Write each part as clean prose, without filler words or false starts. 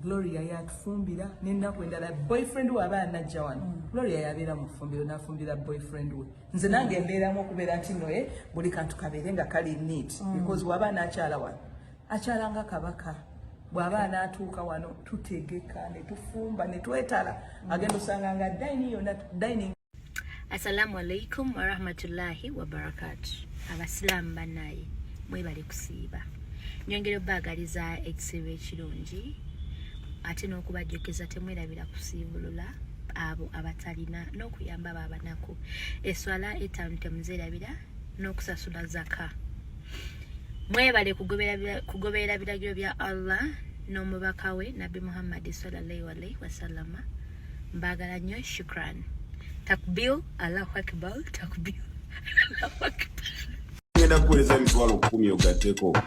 Gloria yatufumbira n'ennaku endala boyfriend we aba anajja wano Gloria yabeera mu ffumbiro n'afumbira boyfriend we nze nange mbeeramu okubeera nti noye buli kantu kabeere nga kali neat because waba n'akyala wano akyala nga kabaka bw'aba anaatuuka wano tutegeka ne tufumba ne twetala agenda osanga nga dining. Assalamu alaikum wa rahmatullahi wa barakatuh. Abasilamu bannaye mwebale kusiiba. Nyongera obbagaliza ekisiibo ekirungi ate n'okubajjukiriza temwerabira kusiibulula abo abatalina n'okuyamba abanaku. Eswala etaano temuzeerabira n'okusasula zaka. Mwebale kugoberera biragiro bya Allah n'omubaka we Nabi Muhammad sallallahu alaihi wasallam. Mbagala nnyo, shukran. Takbir, Allahu Akbar, takbir. Allahu Akbar. Ngenda kuweza mitwalo 10 ogateko.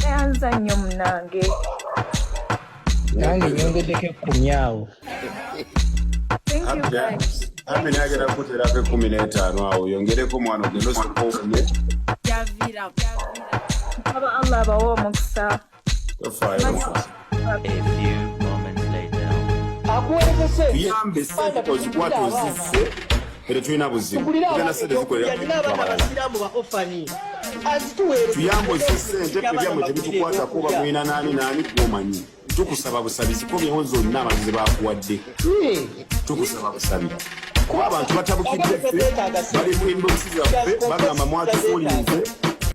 Anza nnyo munange. Nange nyongedeko 10 awo. Thank you guys. Happy nagera kuterako 15 awo yongereko mwana ogendo sokofunye. Javira. Aba Allah bawo omukisa. A few moments later. Tuyambe sente kozikwato zisse. Pero tuyina buzibu. Tugenda sente zikolera. Tuyambo sente kubyamwe tebitukwata kuba mwina nani kuomanyi. Tukusaba busabizi ko byeho zonna abazizi bakuwadde. Tukusaba busabi. Kuba abantu batabukidde bali mu inbox zaffe bagamba mwatufuulize